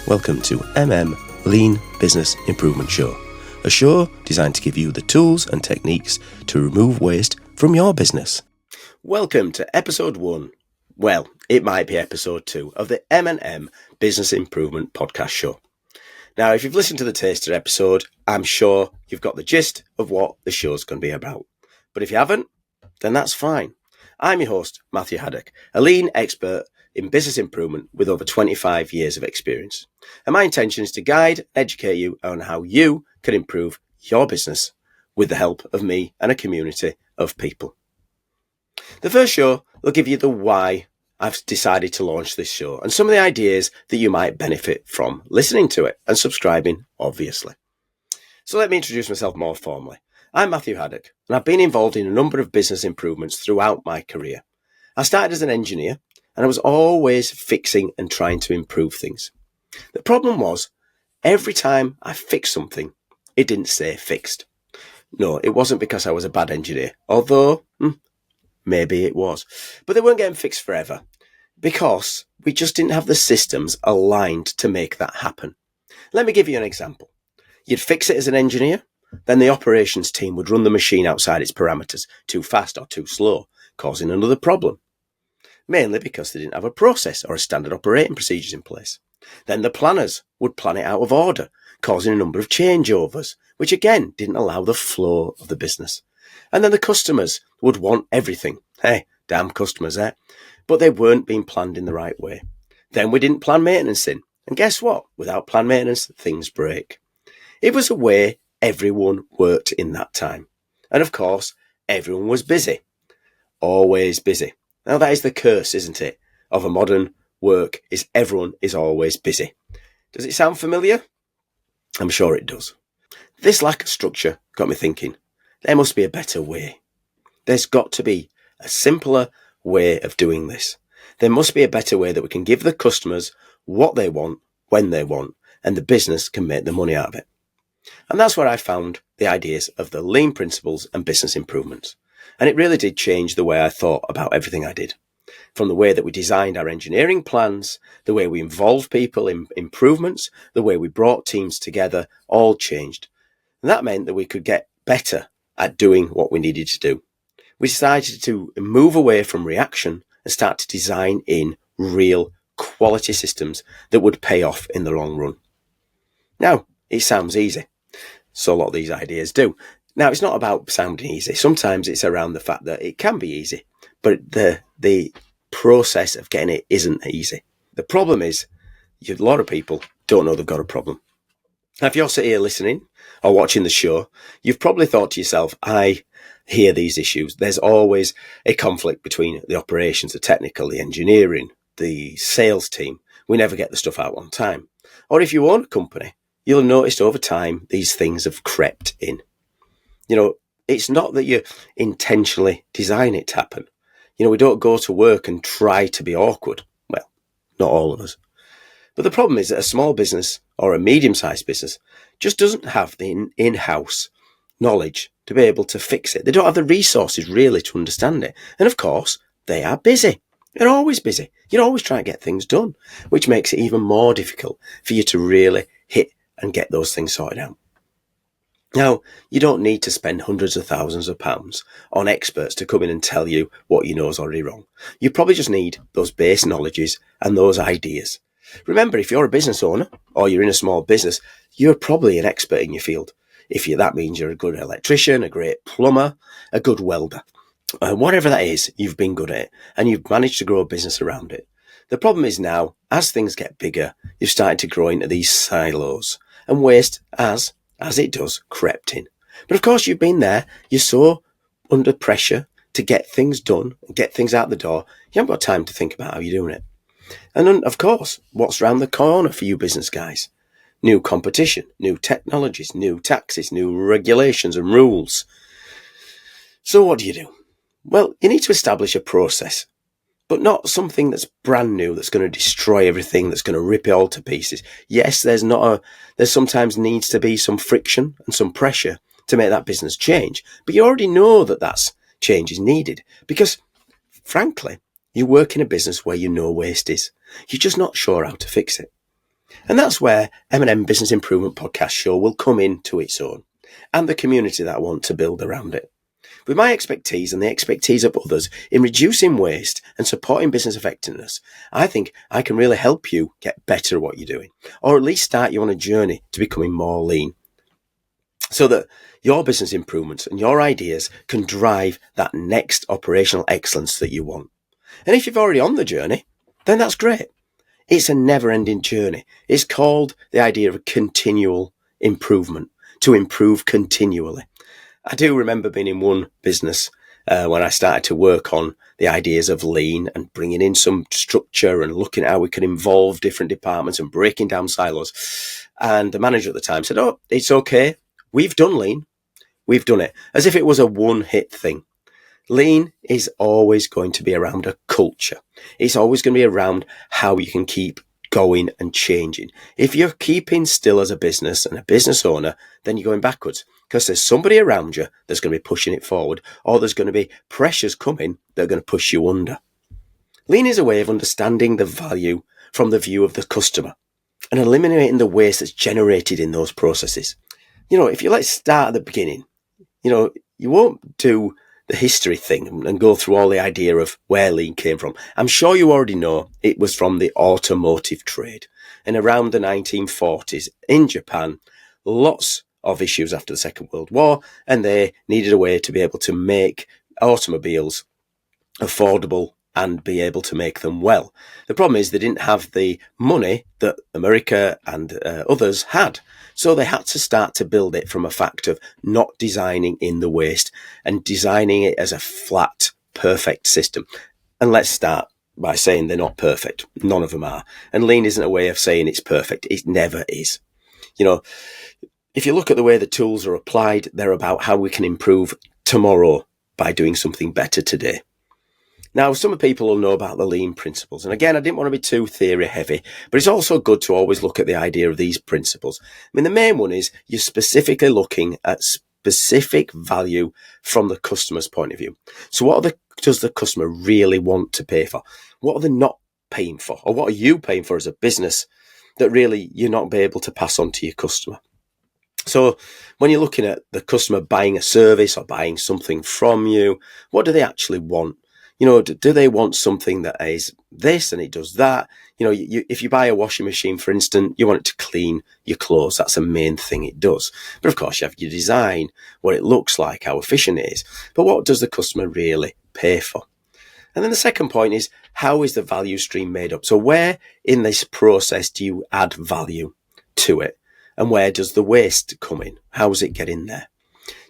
Welcome to Lean Business Improvement Show, a show designed to give you the tools and techniques to remove waste from your business. Welcome to episode 1. Well, it might be episode 2 of the M&M Business Improvement Podcast Show. Now, if you've listened to the taster episode, I'm sure you've got the gist of what the show's going to be about. But if you haven't, then that's fine. I'm your host, Matthew Haddock, a lean expert in business improvement with over 25 years of experience. And my intention is to guide and educate you on how you can improve your business with the help of me and a community of people. The first show will give you the why I've decided to launch this show and some of the ideas that you might benefit from listening to it and subscribing, obviously. So let me introduce myself more formally. I'm Matthew Haddock, and I've been involved in a number of business improvements throughout my career. I started as an engineer, and I was always fixing and trying to improve things. The problem was, every time I fixed something, it didn't stay fixed. No, it wasn't because I was a bad engineer, although maybe it was. But they weren't getting fixed forever, because we just didn't have the systems aligned to make that happen. Let me give you an example. You'd fix it as an engineer, then the operations team would run the machine outside its parameters, too fast or too slow, causing another problem. Mainly because they didn't have a process or a standard operating procedures in place. Then the planners would plan it out of order, causing a number of changeovers, which again didn't allow the flow of the business. And then the customers would want everything. Hey, damn customers, eh? But they weren't being planned in the right way. Then we didn't plan maintenance in. And guess what? Without planned maintenance, things break. It was a way everyone worked in that time. And of course, everyone was busy. Always busy. Now that is the curse, isn't it, of a modern work, is everyone is always busy. Does it sound familiar? I'm sure it does. This lack of structure got me thinking, there must be a better way. There's got to be a simpler way of doing this. There must be a better way that we can give the customers what they want, when they want, and the business can make the money out of it. And that's where I found the ideas of the lean principles and business improvements. And it really did change the way I thought about everything I did. From the way that we designed our engineering plans, the way we involved people in improvements, the way we brought teams together, all changed. And that meant that we could get better at doing what we needed to do. We decided to move away from reaction and start to design in real quality systems that would pay off in the long run. Now, it sounds easy. So a lot of these ideas do. Now, it's not about sounding easy. Sometimes it's around the fact that it can be easy, but the process of getting it isn't easy. The problem is, a lot of people don't know they've got a problem. Now, if you're sitting here listening or watching the show, you've probably thought to yourself, I hear these issues. There's always a conflict between the operations, the technical, the engineering, the sales team. We never get the stuff out on time. Or if you own a company, you'll have noticed over time these things have crept in. You know, it's not that you intentionally design it to happen. You know, we don't go to work and try to be awkward. Well, not all of us. But the problem is that a small business or a medium-sized business just doesn't have the in-house knowledge to be able to fix it. They don't have the resources really to understand it. And of course, they are busy. They're always busy. You're always trying to get things done, which makes it even more difficult for you to really hit and get those things sorted out. Now, you don't need to spend hundreds of thousands of pounds on experts to come in and tell you what you know is already wrong. You probably just need those base knowledges and those ideas. Remember, if you're a business owner or you're in a small business, you're probably an expert in your field. That means you're a good electrician, a great plumber, a good welder. Whatever that is, you've been good at it and you've managed to grow a business around it. The problem is now, as things get bigger, you've started to grow into these silos and waste as it does, crept in. But of course, you've been there. You're so under pressure to get things done and get things out the door. You haven't got time to think about how you're doing it. And then, of course, what's round the corner for you business guys? New competition, new technologies, new taxes, new regulations and rules. So what do? Well, you need to establish a process, but not something that's brand new, that's going to destroy everything, that's going to rip it all to pieces. Yes, there sometimes needs to be some friction and some pressure to make that business change, but you already know that change is needed because, frankly, you work in a business where you know waste is. You're just not sure how to fix it. And that's where M&M Business Improvement Podcast Show will come into its own, and the community that I want to build around it. With my expertise and the expertise of others in reducing waste and supporting business effectiveness, I think I can really help you get better at what you're doing, or at least start you on a journey to becoming more lean, so that your business improvements and your ideas can drive that next operational excellence that you want. And if you're already on the journey, then that's great. It's a never-ending journey. It's called the idea of continual improvement, to improve continually. I do remember being in one business when I started to work on the ideas of lean and bringing in some structure and looking at how we could involve different departments and breaking down silos. And the manager at the time said, "Oh, it's okay. We've done lean. We've done it," as if it was a one-hit thing. Lean is always going to be around a culture. It's always going to be around how you can keep going and changing. If you're keeping still as a business and a business owner, then you're going backwards, because there's somebody around you that's going to be pushing it forward, or there's going to be pressures coming that are going to push you under. Lean is a way of understanding the value from the view of the customer and eliminating the waste that's generated in those processes. If let's start at the beginning, you won't do the history thing and go through all the idea of where lean came from. I'm sure you already know it was from the automotive trade. And around the 1940s in Japan, lots of issues after the Second World War, and they needed a way to be able to make automobiles affordable and be able to make them well. The problem is they didn't have the money that America and others had. So they had to start to build it from a fact of not designing in the waste and designing it as a flat, perfect system. And let's start by saying they're not perfect. None of them are. And lean isn't a way of saying it's perfect. It never is. If you look at the way the tools are applied, they're about how we can improve tomorrow by doing something better today. Now, some people will know about the lean principles. And again, I didn't want to be too theory heavy, but it's also good to always look at the idea of these principles. The main one is you're specifically looking at specific value from the customer's point of view. So what does the customer really want to pay for? What are they not paying for? Or what are you paying for as a business that really you're not be able to pass on to your customer? So when you're looking at the customer buying a service or buying something from you, what do they actually want? Do they want something that is this and it does that? If you buy a washing machine, for instance, you want it to clean your clothes. That's the main thing it does. But of course, you have your design, what it looks like, how efficient it is. But what does the customer really pay for? And then the second point is, how is the value stream made up? So where in this process do you add value to it? And where does the waste come in? How does it get in there?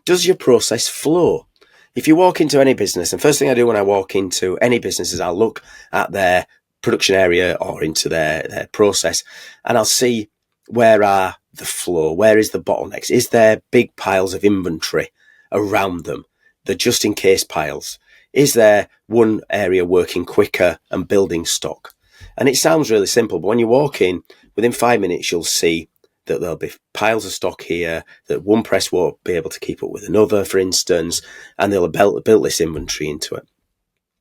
Does your process flow? If you walk into any business, and first thing I do when I walk into any business is I'll look at their production area or into their process, and I'll see where are the flow, where is the bottlenecks? Is there big piles of inventory around them, the just in case piles? Is there one area working quicker and building stock? And it sounds really simple, but when you walk in, within 5 minutes, you'll see that there'll be piles of stock here, that one press won't be able to keep up with another, for instance, and they'll have built this inventory into it.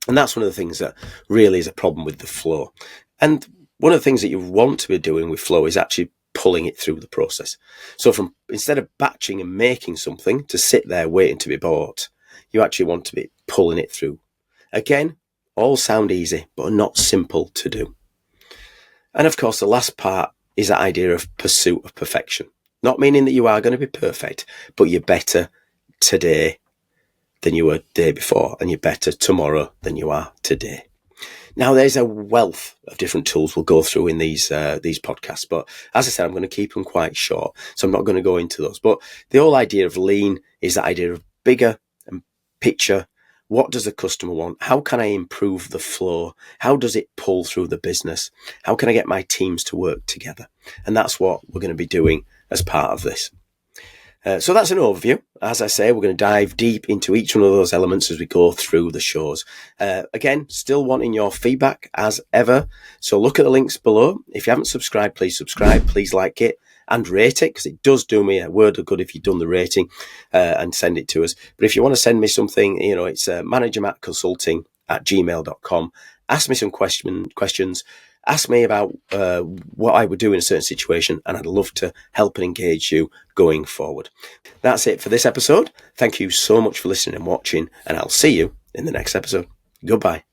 And that's one of the things that really is a problem with the flow. And one of the things that you want to be doing with flow is actually pulling it through the process. So instead of batching and making something to sit there waiting to be bought, you actually want to be pulling it through. Again, all sound easy, but are not simple to do. And of course, the last part is that idea of pursuit of perfection. Not meaning that you are going to be perfect, but you're better today than you were the day before, and you're better tomorrow than you are today. Now, there's a wealth of different tools we'll go through in these podcasts, but as I said, I'm going to keep them quite short, so I'm not going to go into those. But the whole idea of lean is that idea of bigger and picture. What does the customer want? How can I improve the flow? How does it pull through the business? How can I get my teams to work together? And that's what we're going to be doing as part of this. So that's an overview. As I say, we're going to dive deep into each one of those elements as we go through the shows. Again, still wanting your feedback as ever. So look at the links below. If you haven't subscribed, please subscribe. Please like it and rate it, because it does do me a word of good if you've done the rating, and send it to us. But if you want to send me something, it's managermattconsulting@gmail.com. Ask me some questions. Ask me about what I would do in a certain situation, and I'd love to help and engage you going forward. That's it for this episode. Thank you so much for listening and watching, and I'll see you in the next episode. Goodbye.